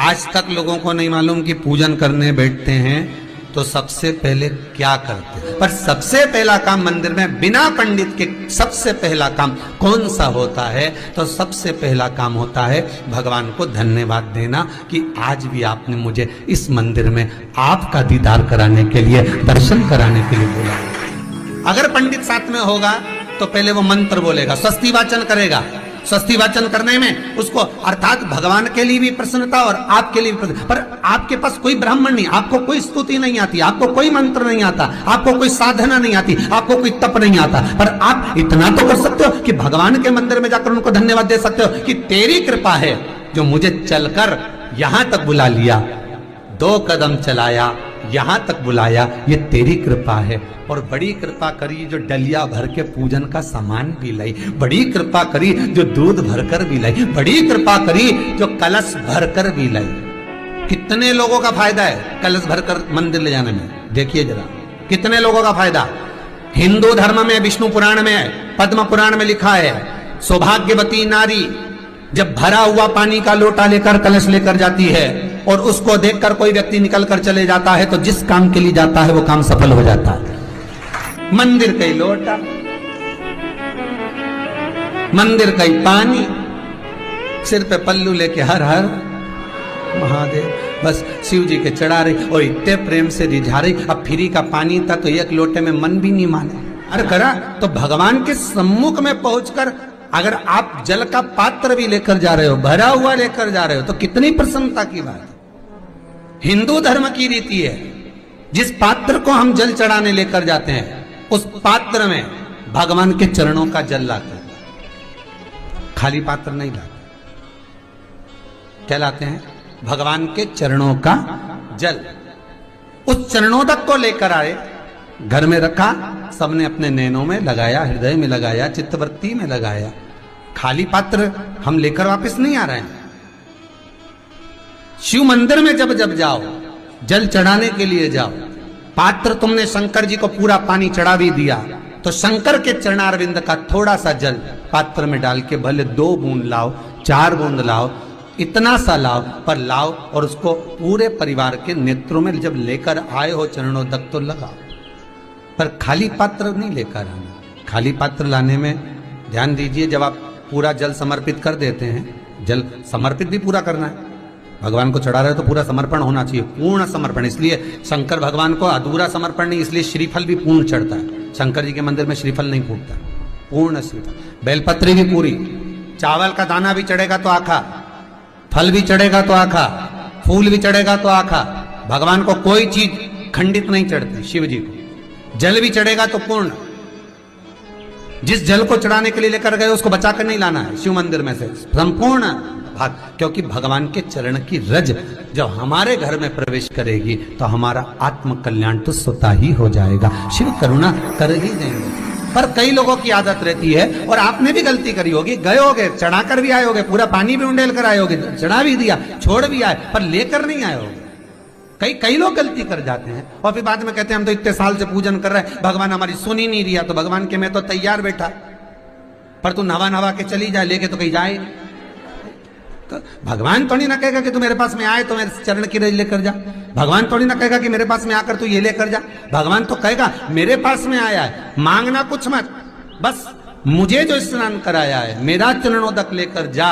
आज तक लोगों को नहीं मालूम कि पूजन करने बैठते हैं तो सबसे पहले क्या करते हैं। पर सबसे पहला काम मंदिर में बिना पंडित के सबसे पहला काम कौन सा होता है? तो सबसे पहला काम होता है भगवान को धन्यवाद देना कि आज भी आपने मुझे इस मंदिर में आपका दीदार कराने के लिए, दर्शन कराने के लिए बोला। अगर पंडित साथ में होगा तो पहले वो मंत्र बोलेगा, स्वस्ति वाचन करेगा। स्वस्ति वाचन करने में उसको अर्थात भगवान के लिए भी प्रसन्नता और आपके लिए भी प्रसन्नता। पर आपके पास कोई ब्राह्मण नहीं, आपको कोई स्तुति नहीं आती, आपको कोई मंत्र नहीं आता, आपको कोई साधना नहीं आती, आपको कोई तप नहीं आता, पर आप इतना तो कर सकते हो कि भगवान के मंदिर में जाकर उनको धन्यवाद दे सकते हो कि तेरी कृपा है जो मुझे चलकर यहां तक बुला लिया, 2 कदम चलाया, यहां तक बुलाया, ये तेरी कृपा है। और बड़ी कृपा करी जो डलिया भर के पूजन का सामान भी लाई, बड़ी कृपा करी जो दूध भरकर भी लाई, बड़ी कृपा करी जो कलश भरकर भी लाई। कितने लोगों का फायदा है कलश भरकर मंदिर ले जाने में? देखिए जरा कितने लोगों का फायदा। हिंदू धर्म में विष्णु पुराण में, पद्म पुराण में लिखा है, सौभाग्यवती नारी जब भरा हुआ पानी का लोटा लेकर कलश लेकर जाती है और उसको देखकर कोई व्यक्ति निकल कर चले जाता है तो जिस काम के लिए जाता है वो काम सफल हो जाता है। मंदिर का ही लोटा, मंदिर का ही पानी, सिर पे पल्लू लेके हर हर महादेव बस शिव जी के चढ़ा रही और इतने प्रेम से रिझा रही। अब फ्री का पानी था तो एक लोटे में मन भी नहीं माने। अरे करा तो भगवान के सम्मुख में पहुंचकर अगर आप जल का पात्र भी लेकर जा रहे हो, भरा हुआ लेकर जा रहे हो, तो कितनी प्रसन्नता की बात है। हिंदू धर्म की रीति है, जिस पात्र को हम जल चढ़ाने लेकर जाते हैं उस पात्र में भगवान के चरणों का जल लाते हैं, खाली पात्र नहीं लाते। क्या लाते हैं? भगवान के चरणों का जल। उस चरणोदक को लेकर आए, घर में रखा, सबने अपने नैनों में लगाया, हृदय में लगाया, चित्तवृत्ति में लगाया। खाली पात्र हम लेकर वापस नहीं आ रहे हैं। शिव मंदिर में जब जब जाओ, जल चढ़ाने के लिए जाओ, पात्र तुमने शंकर जी को पूरा पानी चढ़ा भी दिया तो शंकर के चरणारविंद का थोड़ा सा जल पात्र में डाल के भले 2 बूंद लाओ, 4 बूंद लाओ, इतना सा लाओ, पर लाओ और उसको पूरे परिवार के नेत्रों में जब लेकर आए हो चरणोदक तो लगाओ। पर खाली पात्र नहीं लेकर आना। खाली पात्र लाने में ध्यान दीजिए, जब आप पूरा जल समर्पित कर देते हैं, जल समर्पित भी पूरा करना है, भगवान को चढ़ा रहे हो तो पूरा समर्पण होना चाहिए, पूर्ण समर्पण। इसलिए शंकर भगवान को अधूरा समर्पण नहीं, इसलिए श्रीफल भी पूर्ण चढ़ता है। शंकर जी के मंदिर में श्रीफल नहीं फूटता, पूर्ण श्रीफल। बेलपत्री भी पूरी, चावल का दाना भी चढ़ेगा तो आखा, फल भी चढ़ेगा तो आखा, फूल भी चढ़ेगा तो आखा। भगवान को कोई चीज खंडित नहीं चढ़ती, शिव जी को जल भी चढ़ेगा तो पूर्ण। जिस जल को चढ़ाने के लिए लेकर गए उसको बचा कर नहीं लाना है शिव मंदिर में से, संपूर्ण भाग। क्योंकि भगवान के चरण की रज जब हमारे घर में प्रवेश करेगी तो हमारा आत्म कल्याण तो स्वतः ही हो जाएगा, शिव करुणा कर ही देंगे। पर कई लोगों की आदत रहती है, और आपने भी गलती करी होगी, गए होगे, चढ़ाकर भी आए होगे, पूरा पानी भी उंडेल कर आए होगे, चढ़ा भी दिया, छोड़ भी आए, पर लेकर नहीं आए होगे। कई लोग गलती कर जाते हैं और फिर बाद में कहते हैं हम तो इतने साल से पूजन कर रहे हैं, भगवान हमारी सुन ही नहीं रिया। तो भगवान के मैं तो तैयार बैठा, पर तू नवा के चली जाए, लेके तो कहीं जाए। तो भगवान थोड़ी ना कहेगा कि तू मेरे पास में आए तो मेरे चरण की रज लेकर जा। भगवान थोड़ी ना कहेगा कि मेरे पास में आकर तू ये लेकर जा। भगवान तो कहेगा मेरे पास में आया है, मांगना कुछ मत, बस मुझे जो स्नान कराया है मेरा चरणोदक लेकर जा,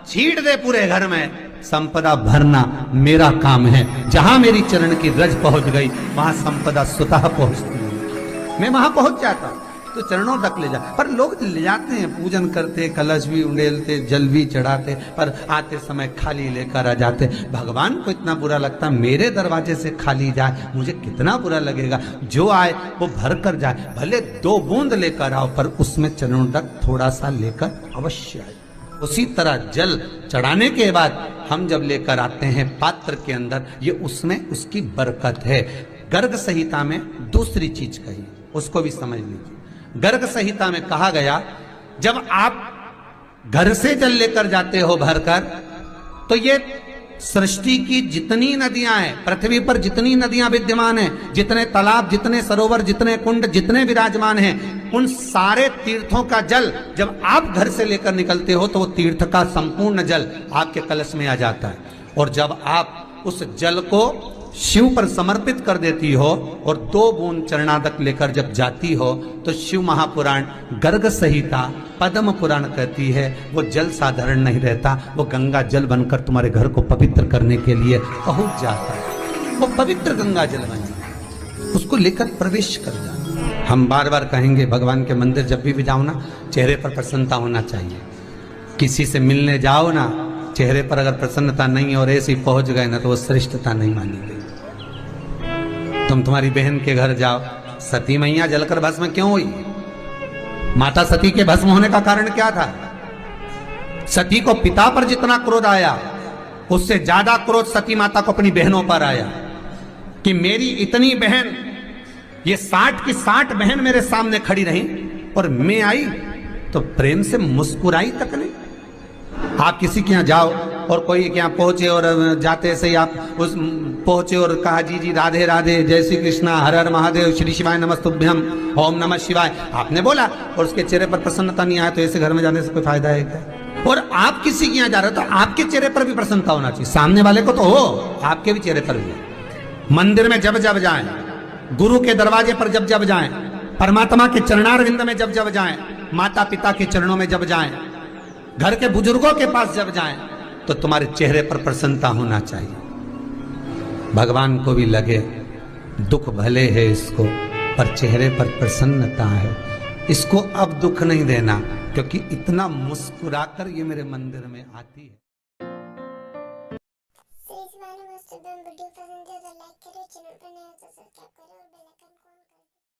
छीट दे पूरे घर में, संपदा भरना मेरा काम है। जहां मेरी चरण की रज पहुंच गई वहां संपदा स्वतः पहुंचती है, मैं वहां पहुंच जाता। तो चरणों तक ले जा। पर लोग ले जाते हैं, पूजन करते, कलश भी उंडेलते, जल भी चढ़ाते, पर आते समय खाली लेकर आ जाते। भगवान को इतना बुरा लगता, मेरे दरवाजे से खाली जाए, मुझे कितना बुरा लगेगा। जो आए वो भर कर जाए, भले 2 बूंद लेकर आओ, पर उसमें चरणों तक थोड़ा सा लेकर अवश्य आए। उसी तरह जल चढ़ाने के बाद हम जब लेकर आते हैं पात्र के अंदर, ये उसमें उसकी बरकत है। गर्ग संहिता में दूसरी चीज कही, उसको भी समझ लीजिए। गर्ग संहिता में कहा गया, जब आप घर से जल लेकर जाते हो भरकर, तो ये सृष्टि की जितनी नदियां हैं, पृथ्वी पर जितनी नदियां विद्यमान हैं, जितने तालाब, जितने सरोवर, जितने कुंड, जितने विराजमान हैं, उन सारे तीर्थों का जल जब आप घर से लेकर निकलते हो तो वो तीर्थ का संपूर्ण जल आपके कलश में आ जाता है। और जब आप उस जल को शिव पर समर्पित कर देती हो और 2 बूंद चरणादक लेकर जब जाती हो तो शिव महापुराण गर्ग संहिता पद्म पुराण कहती है वो जल साधारण नहीं रहता, वो गंगा जल बनकर तुम्हारे घर को पवित्र करने के लिए पहुंच जाता है। वो पवित्र गंगा जल बन जाए, उसको लेकर प्रवेश कर जाए। हम बार बार कहेंगे भगवान के मंदिर जब भी जाओ ना, चेहरे पर प्रसन्नता होना चाहिए। किसी से मिलने जाओ ना, चेहरे पर अगर प्रसन्नता नहीं और ऐसे ही पहुंच गए ना तो वो श्रेष्ठता नहीं मानी गई। तुम तुम्हारी बहन के घर जाओ, सती मैया जलकर भस्म क्यों हुई? माता सती के भस्म होने का कारण क्या था? सती को पिता पर जितना क्रोध आया उससे ज्यादा क्रोध सती माता को अपनी बहनों पर आया कि मेरी इतनी बहन, ये 60 की 60 बहन मेरे सामने खड़ी रही और मैं आई तो प्रेम से मुस्कुराई तक नहीं। आप किसी के यहाँ जाओ और कोई के यहाँ पहुंचे और जाते से ही आप उस पहुंचे और कहा जी जी राधे राधे, जय श्री कृष्णा, हर हर महादेव, श्री शिवाय नमस्तुभ्यम, ओम नमः शिवाय, आपने बोला और उसके चेहरे पर प्रसन्नता नहीं आया तो ऐसे घर में जाने से कोई फायदा है क्या? और आप किसी के यहाँ जा रहे हो तो आपके चेहरे पर भी प्रसन्नता होना चाहिए, सामने वाले को तो हो, आपके भी चेहरे पर भी। मंदिर में जब जब जाएं, गुरु के दरवाजे पर जब जब जाएं, परमात्मा के चरणारविंद में जब जब जाएं, माता पिता के चरणों में जब जाएं, घर के बुजुर्गों के पास जब जाएं तो तुम्हारे चेहरे पर प्रसन्नता होना चाहिए। भगवान को भी लगे दुख भले है इसको पर चेहरे पर प्रसन्नता है, इसको अब दुख नहीं देना क्योंकि इतना मुस्कुराकर ये मेरे मंदिर में आती है।